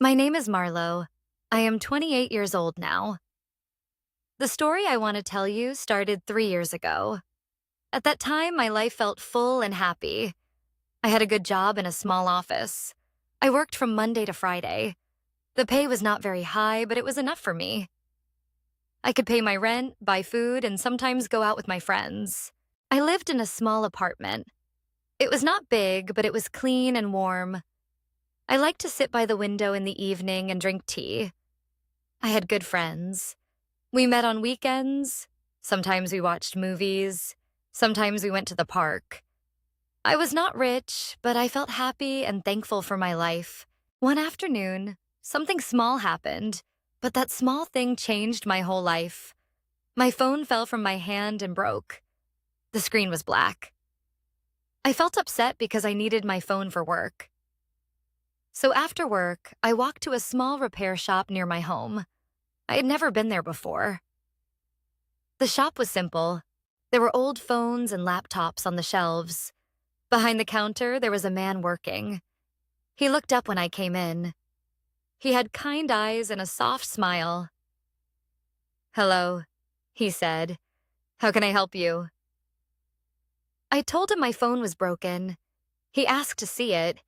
My name is Marlo. I am 28 years old now. The story I want to tell you started 3 years ago. At that time, my life felt full and happy. I had a good job in a small office. I worked from Monday to Friday. The pay was not very high, but it was enough for me. I could pay my rent, buy food, and sometimes go out with my friends. I lived in a small apartment. It was not big, but it was clean and warm. I liked to sit by the window in the evening and drink tea. I had good friends. We met on weekends. Sometimes we watched movies. Sometimes we went to the park. I was not rich, but I felt happy and thankful for my life. One afternoon, something small happened, but that small thing changed my whole life. My phone fell from my hand and broke. The screen was black. I felt upset because I needed my phone for work. So after work, I walked to a small repair shop near my home. I had never been there before. The shop was simple. There were old phones and laptops on the shelves. Behind the counter, there was a man working. He looked up when I came in. He had kind eyes and a soft smile. "Hello," he said. "How can I help you?" I told him my phone was broken. He asked to see it.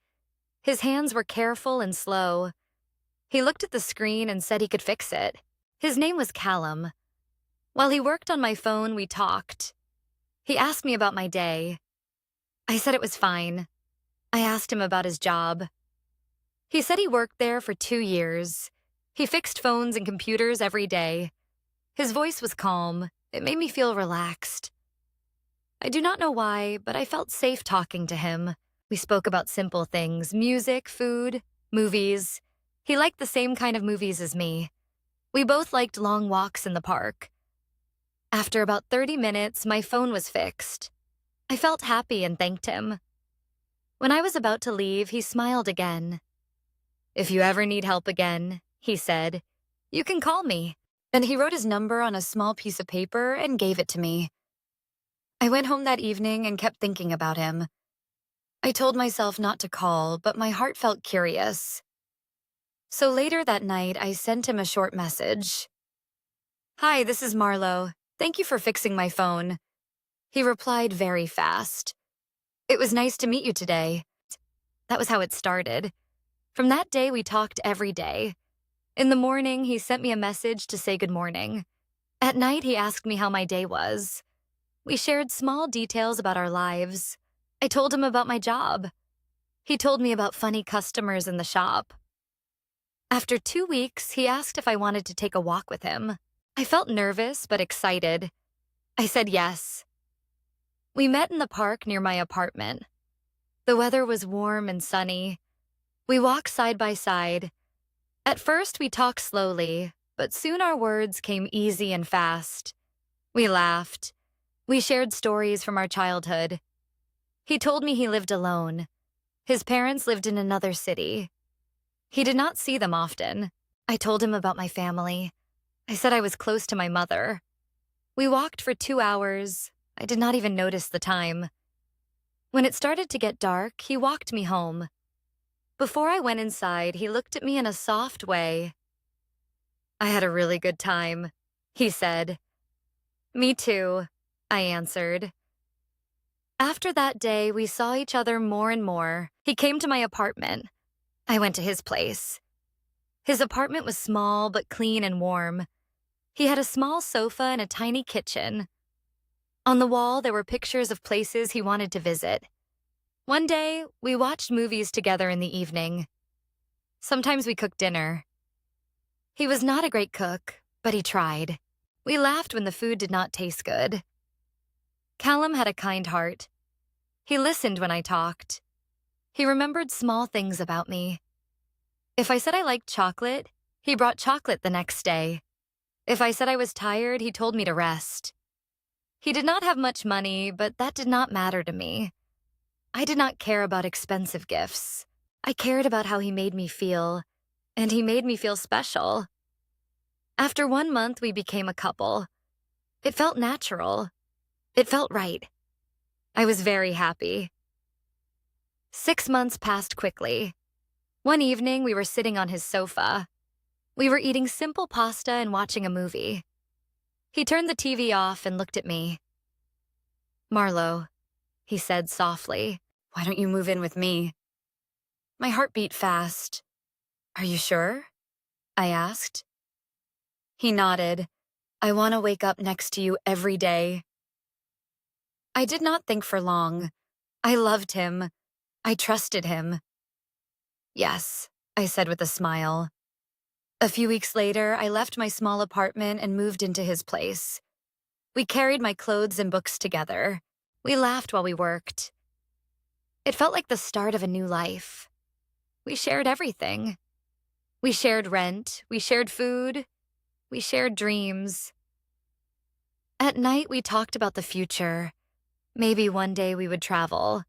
His hands were careful and slow. He looked at the screen and said he could fix it. His name was Callum. While he worked on my phone, we talked. He asked me about my day. I said it was fine. I asked him about his job. He said he worked there for 2 years. He fixed phones and computers every day. His voice was calm. It made me feel relaxed. I do not know why, but I felt safe talking to him. We spoke about simple things: music, food, movies. He liked the same kind of movies as me. We both liked long walks in the park. After about 30 minutes, my phone was fixed. I felt happy and thanked him. When I was about to leave, he smiled again. "If you ever need help again," he said, "you can call me." Then he wrote his number on a small piece of paper and gave it to me. I went home that evening and kept thinking about him. I told myself not to call, but my heart felt curious. So later that night, I sent him a short message. "Hi, this is Marlo. Thank you for fixing my phone." He replied very fast. "It was nice to meet you today." That was how it started. From that day, we talked every day. In the morning, he sent me a message to say good morning. At night, he asked me how my day was. We shared small details about our lives. I told him about my job. He told me about funny customers in the shop. After 2 weeks, he asked if I wanted to take a walk with him. I felt nervous but excited. I said yes. We met in the park near my apartment. The weather was warm and sunny. We walked side by side. At first, we talked slowly, but soon our words came easy and fast. We laughed. We shared stories from our childhood. He told me he lived alone. His parents lived in another city. He did not see them often. I told him about my family. I said I was close to my mother. We walked for 2 hours. I did not even notice the time. When it started to get dark, he walked me home. Before I went inside, he looked at me in a soft way. "I had a really good time," he said. "Me too," I answered. After that day, we saw each other more and more. He came to my apartment. I went to his place. His apartment was small but clean and warm. He had a small sofa and a tiny kitchen. On the wall, there were pictures of places he wanted to visit. One day, we watched movies together in the evening. Sometimes we cooked dinner. He was not a great cook, but he tried. We laughed when the food did not taste good. Callum had a kind heart. He listened when I talked. He remembered small things about me. If I said I liked chocolate, he brought chocolate the next day. If I said I was tired, he told me to rest. He did not have much money, but that did not matter to me. I did not care about expensive gifts. I cared about how he made me feel, and he made me feel special. After 1 month, we became a couple. It felt natural. It felt right. I was very happy. 6 months passed quickly. One evening, we were sitting on his sofa. We were eating simple pasta and watching a movie. He turned the TV off and looked at me. "Marlo," he said softly, "why don't you move in with me?" My heart beat fast. "Are you sure?" I asked. He nodded. "I want to wake up next to you every day." I did not think for long. I loved him. I trusted him. "Yes," I said with a smile. A few weeks later, I left my small apartment and moved into his place. We carried my clothes and books together. We laughed while we worked. It felt like the start of a new life. We shared everything. We shared rent, we shared food, we shared dreams. At night, we talked about the future. Maybe one day we would travel.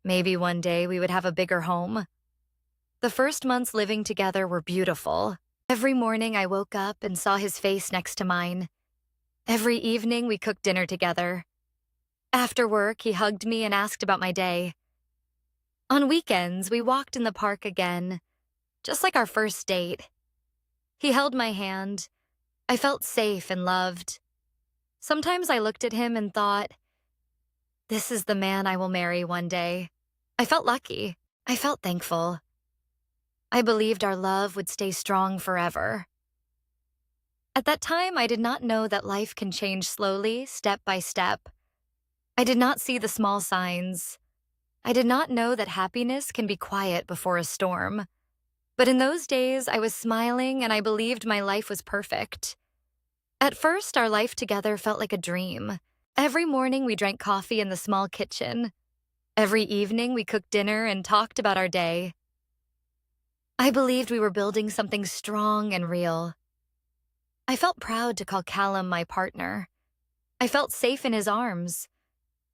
Maybe one day we would have a bigger home. The first months living together were beautiful. Every morning I woke up and saw his face next to mine. Every evening we cooked dinner together. After work, he hugged me and asked about my day. On weekends, we walked in the park again, just like our first date. He held my hand. I felt safe and loved. Sometimes I looked at him and thought, this is the man I will marry one day. I felt lucky. I felt thankful. I believed our love would stay strong forever. At that time, I did not know that life can change slowly, step by step. I did not see the small signs. I did not know that happiness can be quiet before a storm. But in those days, I was smiling and I believed my life was perfect. At first, our life together felt like a dream. Every morning, we drank coffee in the small kitchen. Every evening, we cooked dinner and talked about our day. I believed we were building something strong and real. I felt proud to call Callum my partner. I felt safe in his arms.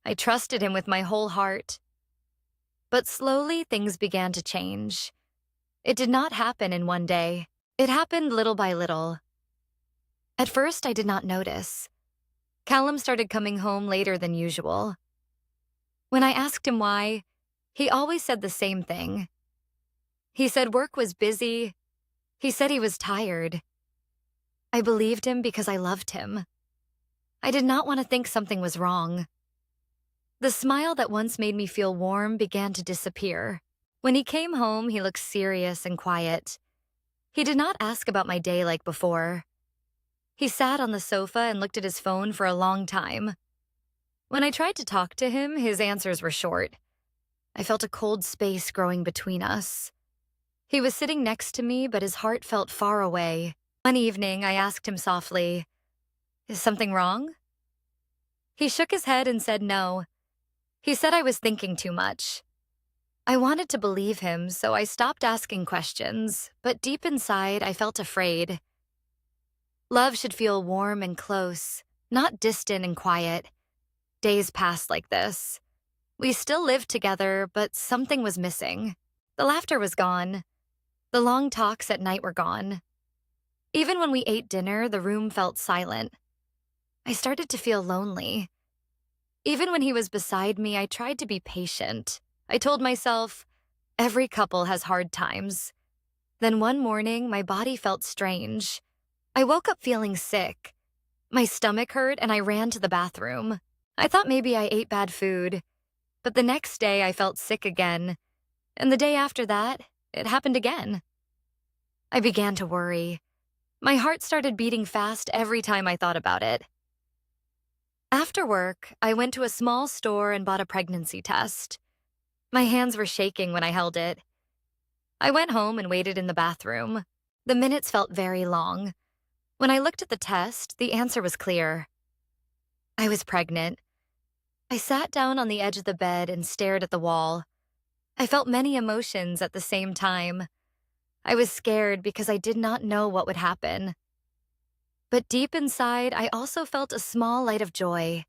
I trusted him with my whole heart. But slowly, things began to change. It did not happen in one day. It happened little by little. At first, I did not notice. Callum started coming home later than usual. When I asked him why, he always said the same thing. He said work was busy. He said he was tired. I believed him because I loved him. I did not want to think something was wrong. The smile that once made me feel warm began to disappear. When he came home, he looked serious and quiet. He did not ask about my day like before. He sat on the sofa and looked at his phone for a long time. When I tried to talk to him, his answers were short. I felt a cold space growing between us. He was sitting next to me, but his heart felt far away. One evening, I asked him softly, "Is something wrong?" He shook his head and said no. He said I was thinking too much. I wanted to believe him, so I stopped asking questions, but deep inside, I felt afraid. Love should feel warm and close, not distant and quiet. Days passed like this. We still lived together, but something was missing. The laughter was gone. The long talks at night were gone. Even when we ate dinner, the room felt silent. I started to feel lonely. Even when he was beside me, I tried to be patient. I told myself, every couple has hard times. Then one morning, my body felt strange. I woke up feeling sick. My stomach hurt and I ran to the bathroom. I thought maybe I ate bad food. But the next day, I felt sick again. And the day after that, it happened again. I began to worry. My heart started beating fast every time I thought about it. After work, I went to a small store and bought a pregnancy test. My hands were shaking when I held it. I went home and waited in the bathroom. The minutes felt very long. When I looked at the test, the answer was clear. I was pregnant. I sat down on the edge of the bed and stared at the wall. I felt many emotions at the same time. I was scared because I did not know what would happen. But deep inside, I also felt a small light of joy.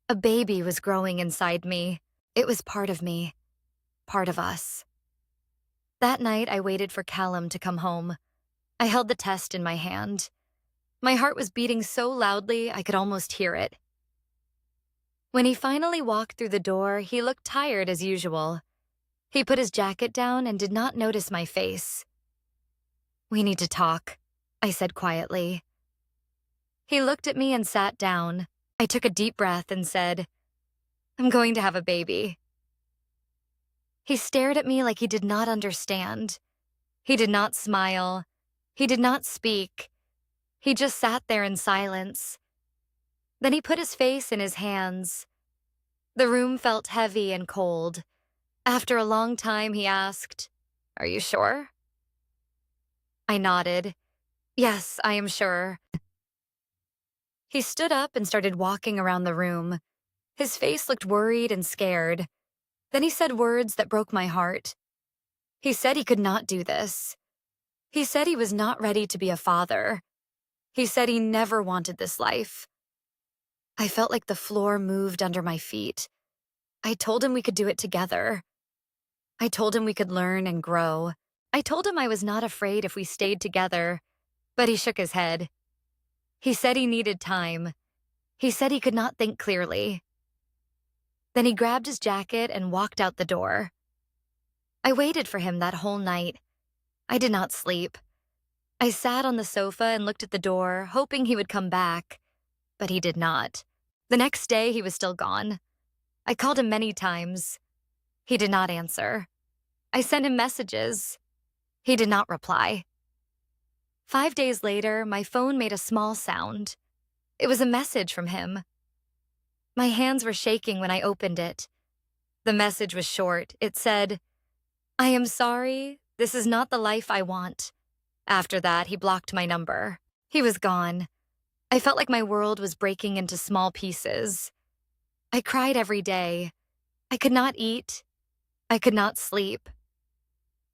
A baby was growing inside me. It was part of me, part of us. That night, I waited for Callum to come home. I held the test in my hand. My heart was beating so loudly, I could almost hear it. When he finally walked through the door, he looked tired as usual. He put his jacket down and did not notice my face. "We need to talk," I said quietly. He looked at me and sat down. I took a deep breath and said, "I'm going to have a baby." He stared at me like he did not understand. He did not smile. He did not speak. He just sat there in silence. Then he put his face in his hands. The room felt heavy and cold. After a long time, he asked, "Are you sure?" I nodded. "Yes, I am sure." He stood up and started walking around the room. His face looked worried and scared. Then he said words that broke my heart. He said he could not do this. He said he was not ready to be a father. He said he never wanted this life. I felt like the floor moved under my feet. I told him we could do it together. I told him we could learn and grow. I told him I was not afraid if we stayed together, but he shook his head. He said he needed time. He said he could not think clearly. Then he grabbed his jacket and walked out the door. I waited for him that whole night. I did not sleep. I sat on the sofa and looked at the door, hoping he would come back, but he did not. The next day, he was still gone. I called him many times. He did not answer. I sent him messages. He did not reply. 5 days later, my phone made a small sound. It was a message from him. My hands were shaking when I opened it. The message was short. It said, "I am sorry. This is not the life I want." After that, he blocked my number. He was gone. I felt like my world was breaking into small pieces. I cried every day. I could not eat. I could not sleep.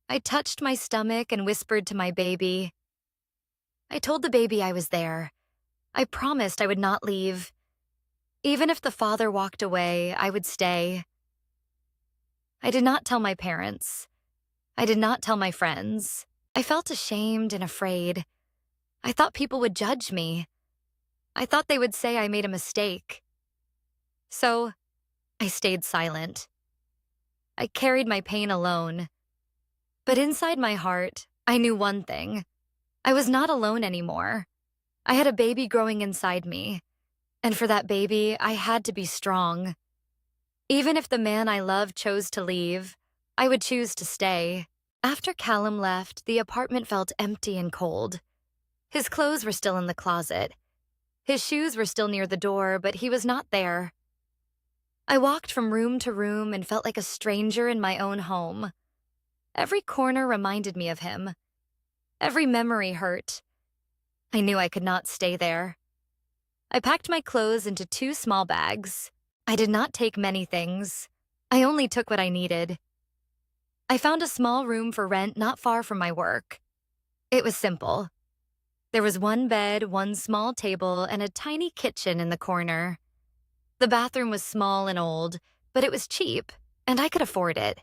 I touched my stomach and whispered to my baby. I told the baby I was there. I promised I would not leave. Even if the father walked away, I would stay. I did not tell my parents. I did not tell my friends. I felt ashamed and afraid. I thought people would judge me. I thought they would say I made a mistake. So, I stayed silent. I carried my pain alone. But inside my heart, I knew one thing. I was not alone anymore. I had a baby growing inside me. And for that baby, I had to be strong. Even if the man I loved chose to leave, I would choose to stay. After Callum left, the apartment felt empty and cold. His clothes were still in the closet. His shoes were still near the door, but he was not there. I walked from room to room and felt like a stranger in my own home. Every corner reminded me of him. Every memory hurt. I knew I could not stay there. I packed my clothes into 2 small bags. I did not take many things. I only took what I needed. I found a small room for rent not far from my work. It was simple. There was 1 bed, 1 small table, and a tiny kitchen in the corner. The bathroom was small and old, but it was cheap, and I could afford it.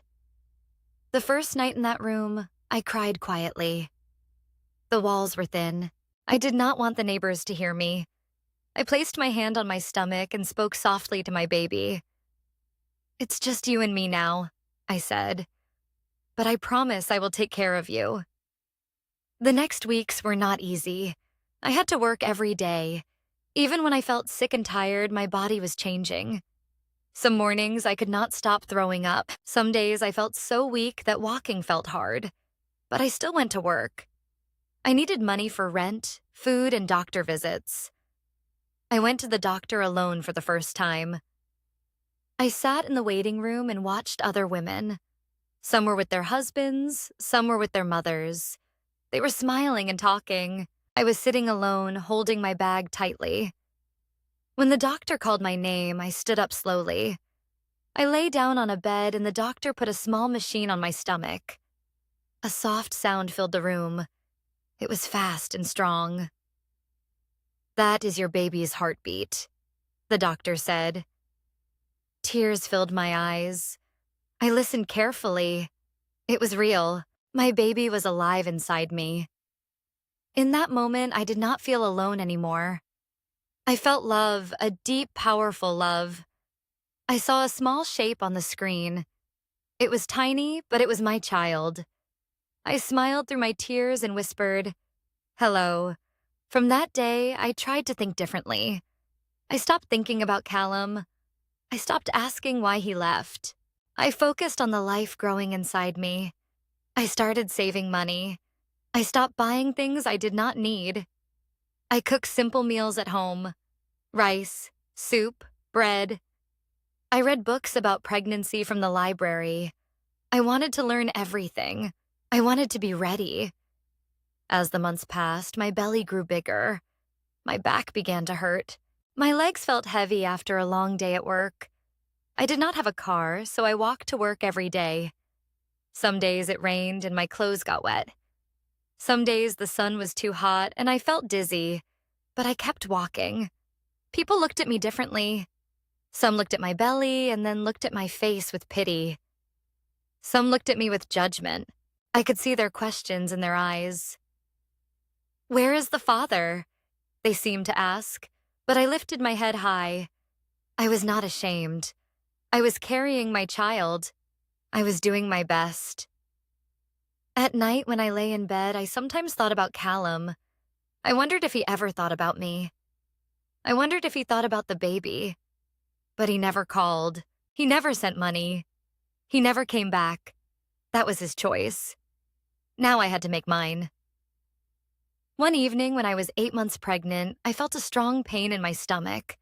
The first night in that room, I cried quietly. The walls were thin. I did not want the neighbors to hear me. I placed my hand on my stomach and spoke softly to my baby. "It's just you and me now," I said. "But I promise I will take care of you." The next weeks were not easy. I had to work every day. Even when I felt sick and tired, my body was changing. Some mornings I could not stop throwing up. Some days I felt so weak that walking felt hard. But I still went to work. I needed money for rent, food, and doctor visits. I went to the doctor alone for the first time. I sat in the waiting room and watched other women. Some were with their husbands, some were with their mothers. They were smiling and talking. I was sitting alone, holding my bag tightly. When the doctor called my name, I stood up slowly. I lay down on a bed and the doctor put a small machine on my stomach. A soft sound filled the room. It was fast and strong. "That is your baby's heartbeat," the doctor said. Tears filled my eyes. I listened carefully. It was real. My baby was alive inside me. In that moment, I did not feel alone anymore. I felt love, a deep, powerful love. I saw a small shape on the screen. It was tiny, but it was my child. I smiled through my tears and whispered, "Hello." From that day, I tried to think differently. I stopped thinking about Callum. I stopped asking why he left. I focused on the life growing inside me. I started saving money. I stopped buying things I did not need. I cooked simple meals at home: rice, soup, bread. I read books about pregnancy from the library. I wanted to learn everything. I wanted to be ready. As the months passed, my belly grew bigger. My back began to hurt. My legs felt heavy after a long day at work. I did not have a car, so I walked to work every day. Some days it rained and my clothes got wet. Some days the sun was too hot and I felt dizzy, but I kept walking. People looked at me differently. Some looked at my belly and then looked at my face with pity. Some looked at me with judgment. I could see their questions in their eyes. "Where is the father?" they seemed to ask, but I lifted my head high. I was not ashamed. I was carrying my child. I was doing my best. At night when I lay in bed, I sometimes thought about Callum. I wondered if he ever thought about me. I wondered if he thought about the baby. But he never called. He never sent money. He never came back. That was his choice. Now I had to make mine. One evening when I was 8 months pregnant, I felt a strong pain in my stomach.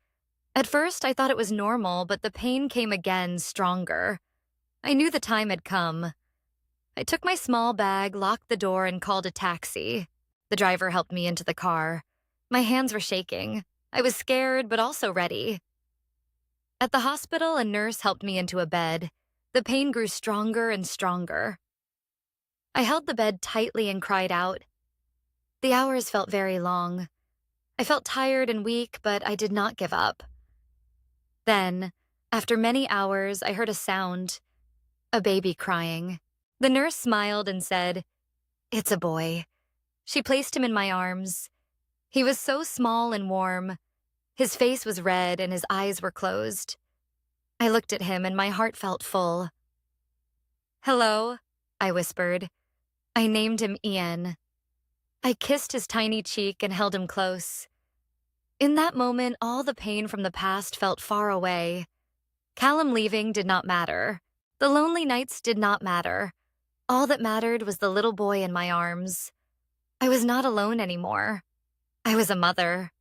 At first, I thought it was normal, but the pain came again, stronger. I knew the time had come. I took my small bag, locked the door, and called a taxi. The driver helped me into the car. My hands were shaking. I was scared, but also ready. At the hospital, a nurse helped me into a bed. The pain grew stronger and stronger. I held the bed tightly and cried out. The hours felt very long. I felt tired and weak, but I did not give up. Then, after many hours, I heard a sound. A baby crying. The nurse smiled and said, "It's a boy." She placed him in my arms. He was so small and warm. His face was red and his eyes were closed. I looked at him and my heart felt full. "Hello," I whispered. I named him Ian. I kissed his tiny cheek and held him close. In that moment, all the pain from the past felt far away. Callum leaving did not matter. The lonely nights did not matter. All that mattered was the little boy in my arms. I was not alone anymore. I was a mother.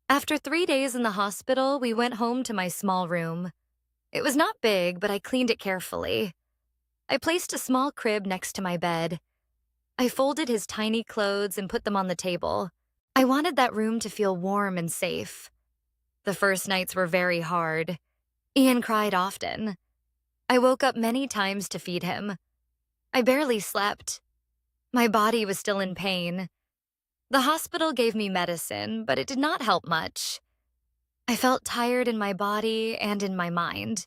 After 3 days in the hospital, we went home to my small room. It was not big, but I cleaned it carefully. I placed a small crib next to my bed. I folded his tiny clothes and put them on the table. I wanted that room to feel warm and safe. The first nights were very hard. Ian cried often. I woke up many times to feed him. I barely slept. My body was still in pain. The hospital gave me medicine, but it did not help much. I felt tired in my body and in my mind.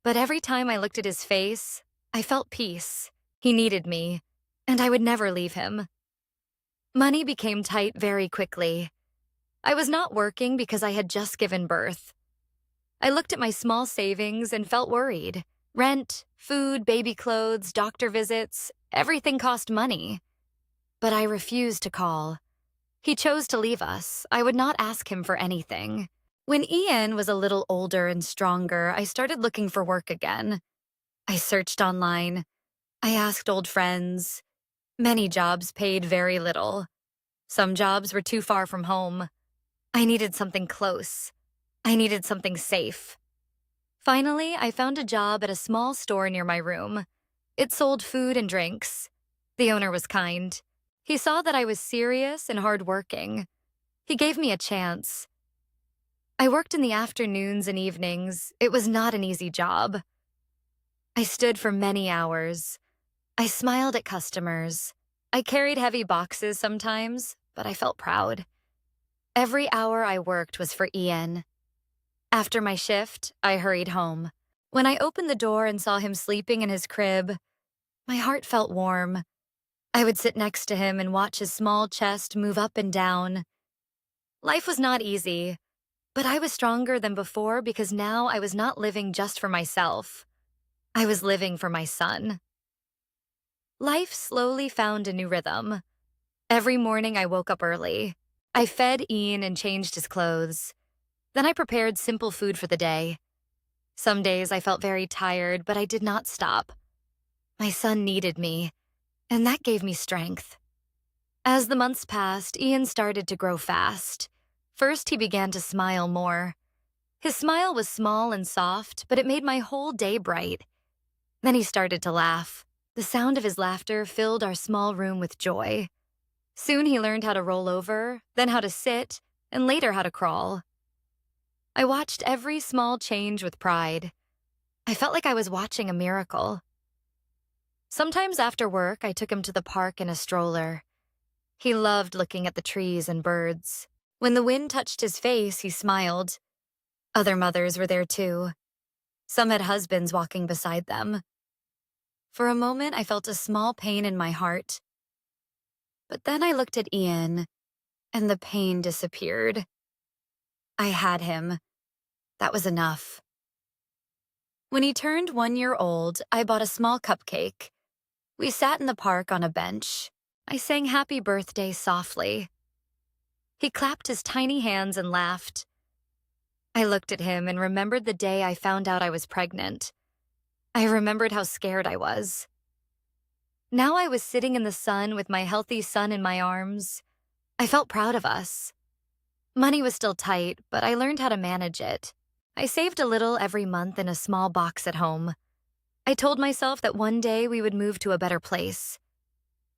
But every time I looked at his face, I felt peace. He needed me, and I would never leave him. Money became tight very quickly. I was not working because I had just given birth. I looked at my small savings and felt worried. Rent, food, baby clothes, doctor visits, everything cost money. But I refused to call. He chose to leave us. I would not ask him for anything. When Ian was a little older and stronger, I started looking for work again. I searched online. I asked old friends. Many jobs paid very little. Some jobs were too far from home. I needed something close. I needed something safe. Finally, I found a job at a small store near my room. It sold food and drinks. The owner was kind. He saw that I was serious and hardworking. He gave me a chance. I worked in the afternoons and evenings. It was not an easy job. I stood for many hours. I smiled at customers. I carried heavy boxes sometimes, but I felt proud. Every hour I worked was for Ian. After my shift, I hurried home. When I opened the door and saw him sleeping in his crib, my heart felt warm. I would sit next to him and watch his small chest move up and down. Life was not easy, but I was stronger than before because now I was not living just for myself. I was living for my son. Life slowly found a new rhythm. Every morning I woke up early. I fed Ian and changed his clothes. Then I prepared simple food for the day. Some days I felt very tired, but I did not stop. My son needed me, and that gave me strength. As the months passed, Ian started to grow fast. First, he began to smile more. His smile was small and soft, but it made my whole day bright. Then he started to laugh. The sound of his laughter filled our small room with joy. Soon he learned how to roll over, then how to sit, and later how to crawl. I watched every small change with pride. I felt like I was watching a miracle. Sometimes after work, I took him to the park in a stroller. He loved looking at the trees and birds. When the wind touched his face, he smiled. Other mothers were there too. Some had husbands walking beside them. For a moment, I felt a small pain in my heart. But then I looked at Ian, and the pain disappeared. I had him. That was enough. When he turned 1 year old, I bought a small cupcake. We sat in the park on a bench. I sang happy birthday softly. He clapped his tiny hands and laughed. I looked at him and remembered the day I found out I was pregnant. I remembered how scared I was. Now I was sitting in the sun with my healthy son in my arms. I felt proud of us. Money was still tight, but I learned how to manage it. I saved a little every month in a small box at home. I told myself that one day we would move to a better place.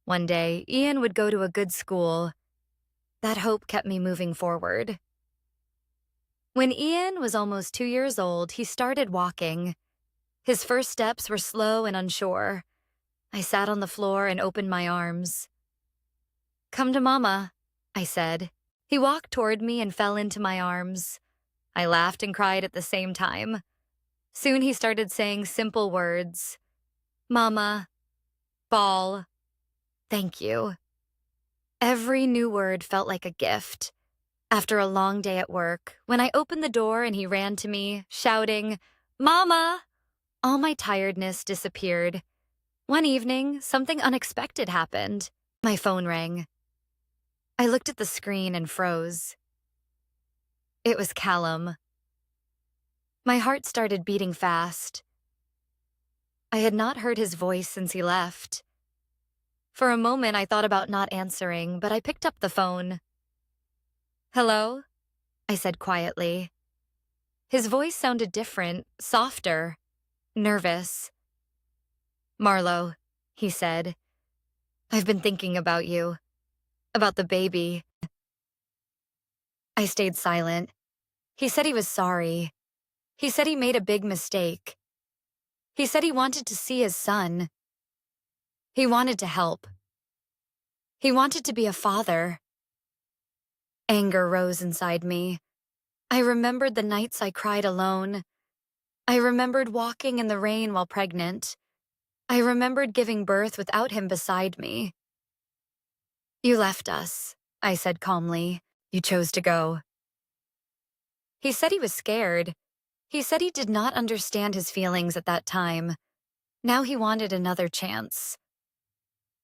One day, Ian would go to a good school. That hope kept me moving forward. When Ian was almost 2 years old, he started walking. His first steps were slow and unsure. I sat on the floor and opened my arms. "Come to Mama," I said. He walked toward me and fell into my arms. I laughed and cried at the same time. Soon he started saying simple words. Mama, ball, thank you. Every new word felt like a gift. After a long day at work, when I opened the door and he ran to me, shouting, Mama! All my tiredness disappeared. One evening, something unexpected happened. My phone rang. I looked at the screen and froze. It was Callum. My heart started beating fast. I had not heard his voice since he left. For a moment, I thought about not answering, but I picked up the phone. "Hello?" I said quietly. His voice sounded different, softer, nervous. "Marlo," he said, "I've been thinking about you, about the baby." I stayed silent. He said he was sorry. He said he made a big mistake. He said he wanted to see his son. He wanted to help. He wanted to be a father. Anger rose inside me. I remembered the nights I cried alone. I remembered walking in the rain while pregnant. I remembered giving birth without him beside me. "You left us," I said calmly. "You chose to go." He said he was scared. He said he did not understand his feelings at that time. Now he wanted another chance.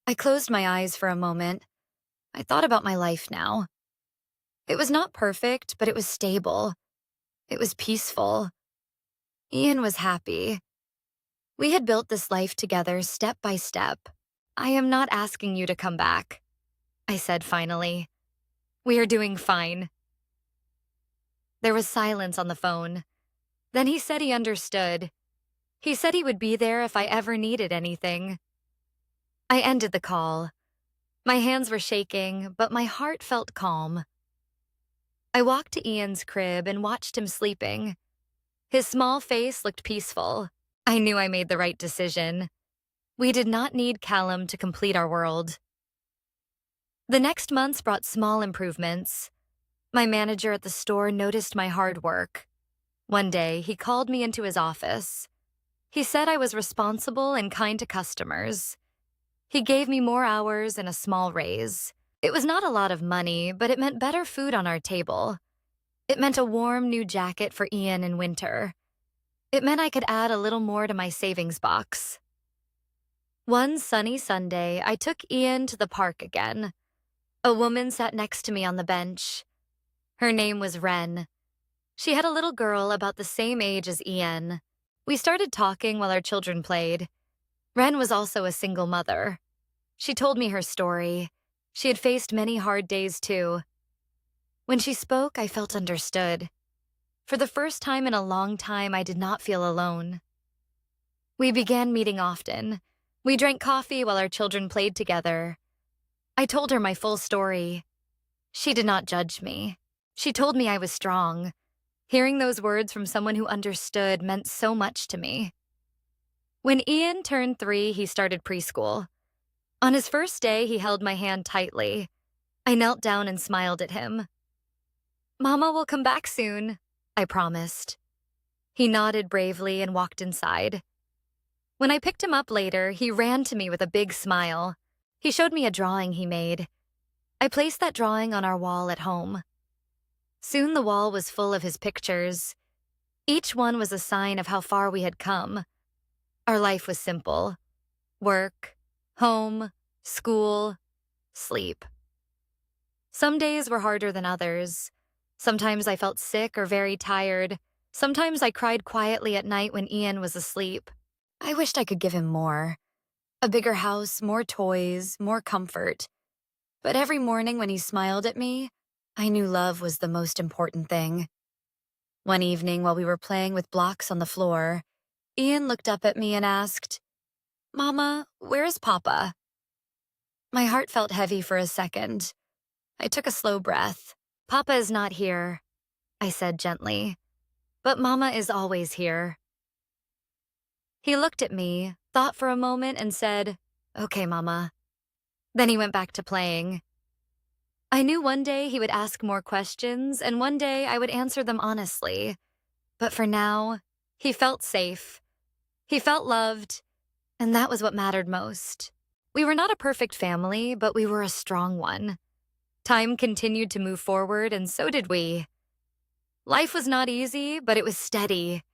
I closed my eyes for a moment. I thought about my life now. It was not perfect, but it was stable. It was peaceful. Ian was happy. We had built this life together step by step. "I am not asking you to come back," I said finally. "We are doing fine." There was silence on the phone. Then he said he understood. He said he would be there if I ever needed anything. I ended the call. My hands were shaking, but my heart felt calm. I walked to Ian's crib and watched him sleeping. His small face looked peaceful. I knew I made the right decision. We did not need Callum to complete our world. The next months brought small improvements. My manager at the store noticed my hard work. One day, he called me into his office. He said I was responsible and kind to customers. He gave me more hours and a small raise. It was not a lot of money, but it meant better food on our table. It meant a warm new jacket for Ian in winter. It meant I could add a little more to my savings box. One sunny Sunday, I took Ian to the park again. A woman sat next to me on the bench. Her name was Wren. She had a little girl about the same age as Ian. We started talking while our children played. Wren was also a single mother. She told me her story. She had faced many hard days too. When she spoke, I felt understood. For the first time in a long time, I did not feel alone. We began meeting often. We drank coffee while our children played together. I told her my full story. She did not judge me. She told me I was strong. Hearing those words from someone who understood meant so much to me. When Ian turned 3, he started preschool. On his first day, he held my hand tightly. I knelt down and smiled at him. "Mama will come back soon," I promised. He nodded bravely and walked inside. When I picked him up later, he ran to me with a big smile. He showed me a drawing he made. I placed that drawing on our wall at home. Soon the wall was full of his pictures. Each one was a sign of how far we had come. Our life was simple. Work, home, school, sleep. Some days were harder than others. Sometimes I felt sick or very tired. Sometimes I cried quietly at night when Ian was asleep. I wished I could give him more. A bigger house, more toys, more comfort. But every morning when he smiled at me, I knew love was the most important thing. One evening while we were playing with blocks on the floor, Ian looked up at me and asked, "Mama, where is Papa?" My heart felt heavy for a second. I took a slow breath. "Papa is not here," I said gently, "but Mama is always here." He looked at me, thought for a moment, and said, "Okay, Mama." Then he went back to playing. I knew one day he would ask more questions, and one day I would answer them honestly. But for now, he felt safe. He felt loved, and that was what mattered most. We were not a perfect family, but we were a strong one. Time continued to move forward, and so did we. Life was not easy, but it was steady.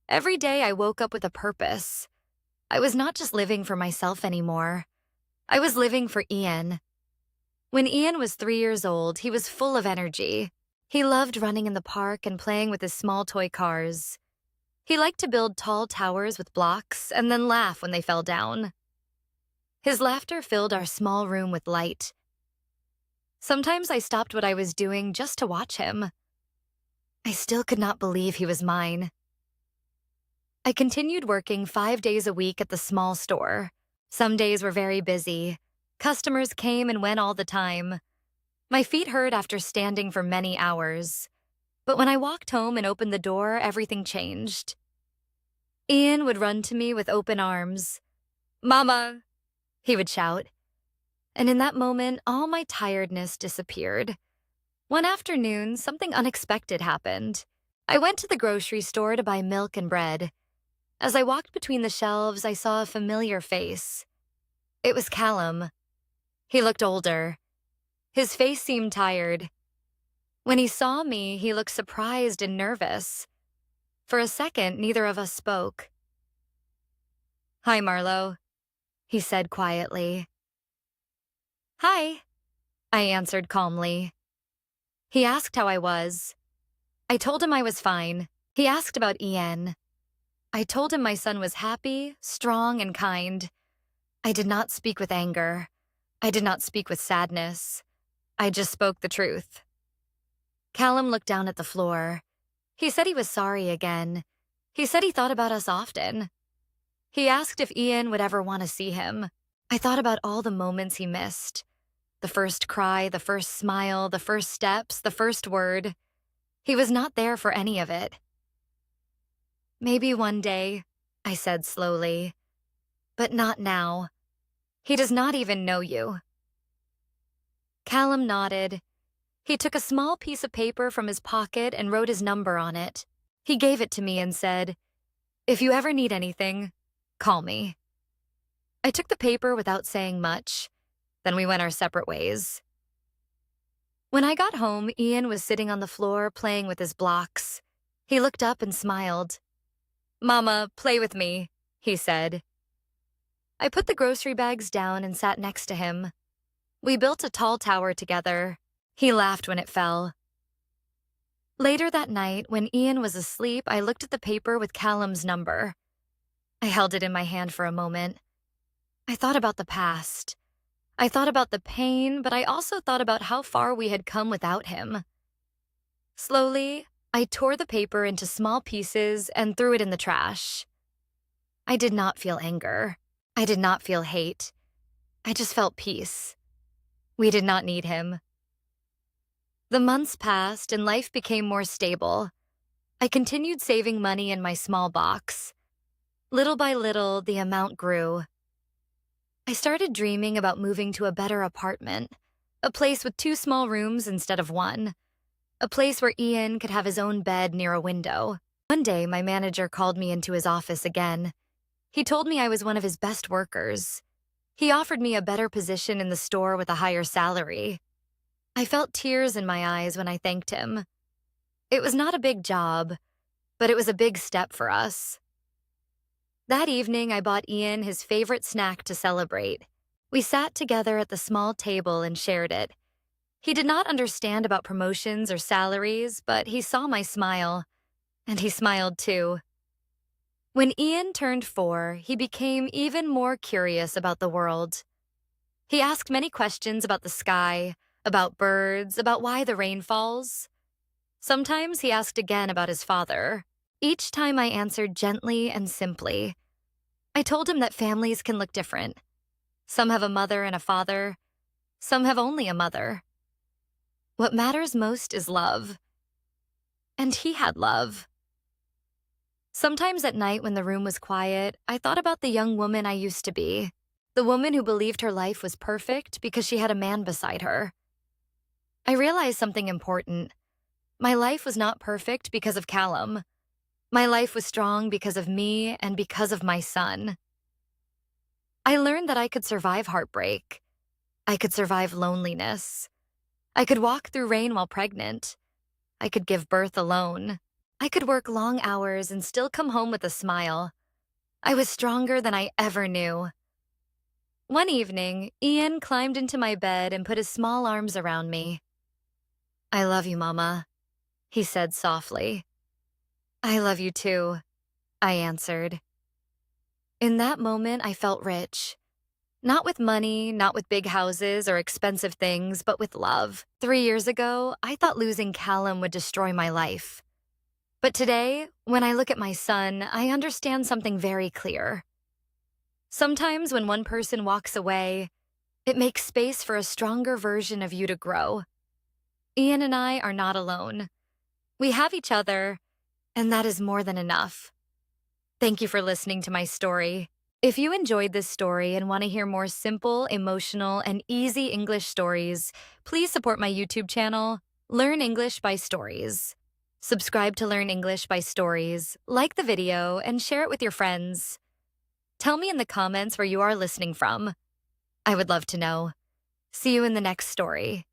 Every day I woke up with a purpose. I was not just living for myself anymore. I was living for Ian. When Ian was 3 years old, he was full of energy. He loved running in the park and playing with his small toy cars. He liked to build tall towers with blocks and then laugh when they fell down. His laughter filled our small room with light. Sometimes I stopped what I was doing just to watch him. I still could not believe he was mine. I continued working 5 days a week at the small store. Some days were very busy. Customers came and went all the time. My feet hurt after standing for many hours. But when I walked home and opened the door, everything changed. Ian would run to me with open arms. "Mama," he would shout. And in that moment, all my tiredness disappeared. One afternoon, something unexpected happened. I went to the grocery store to buy milk and bread. As I walked between the shelves, I saw a familiar face. It was Callum. He looked older. His face seemed tired. When he saw me, he looked surprised and nervous. For a second, neither of us spoke. "Hi, Marlo," he said quietly. "Hi," I answered calmly. He asked how I was. I told him I was fine. He asked about Ian. I told him my son was happy, strong, and kind. I did not speak with anger. I did not speak with sadness. I just spoke the truth. Callum looked down at the floor. He said he was sorry again. He said he thought about us often. He asked if Ian would ever want to see him. I thought about all the moments he missed. The first cry, the first smile, the first steps, the first word. He was not there for any of it. "Maybe one day," I said slowly, "but not now. He does not even know you." Callum nodded. He took a small piece of paper from his pocket and wrote his number on it. He gave it to me and said, "If you ever need anything, call me." I took the paper without saying much. Then we went our separate ways. When I got home, Ian was sitting on the floor playing with his blocks. He looked up and smiled. "Mama, play with me," he said. I put the grocery bags down and sat next to him. We built a tall tower together. He laughed when it fell. Later that night, when Ian was asleep, I looked at the paper with Callum's number. I held it in my hand for a moment. I thought about the past. I thought about the pain, but I also thought about how far we had come without him. Slowly, I tore the paper into small pieces and threw it in the trash. I did not feel anger. I did not feel hate. I just felt peace. We did not need him. The months passed and life became more stable. I continued saving money in my small box. Little by little, the amount grew. I started dreaming about moving to a better apartment, a place with 2 small rooms instead of 1, a place where Ian could have his own bed near a window. One day, my manager called me into his office again. He told me I was one of his best workers. He offered me a better position in the store with a higher salary. I felt tears in my eyes when I thanked him. It was not a big job, but it was a big step for us. That evening, I bought Ian his favorite snack to celebrate. We sat together at the small table and shared it. He did not understand about promotions or salaries, but he saw my smile, and he smiled too. When Ian turned 4, he became even more curious about the world. He asked many questions about the sky, about birds, about why the rain falls. Sometimes he asked again about his father. Each time I answered gently and simply. I told him that families can look different. Some have a mother and a father. Some have only a mother. What matters most is love. And he had love. Sometimes at night when the room was quiet, I thought about the young woman I used to be. The woman who believed her life was perfect because she had a man beside her. I realized something important. My life was not perfect because of Callum. My life was strong because of me and because of my son. I learned that I could survive heartbreak. I could survive loneliness. I could walk through rain while pregnant. I could give birth alone. I could work long hours and still come home with a smile. I was stronger than I ever knew. One evening, Ian climbed into my bed and put his small arms around me. "I love you, Mama," he said softly. "I love you too," I answered. In that moment, I felt rich. Not with money, not with big houses or expensive things, but with love. 3 years ago, I thought losing Callum would destroy my life. But today, when I look at my son, I understand something very clear. Sometimes when one person walks away, it makes space for a stronger version of you to grow. Ian and I are not alone. We have each other, and that is more than enough. Thank you for listening to my story. If you enjoyed this story and want to hear more simple, emotional, and easy English stories, please support my YouTube channel, Learn English by Stories. Subscribe to Learn English by Stories, like the video, and share it with your friends. Tell me in the comments where you are listening from. I would love to know. See you in the next story.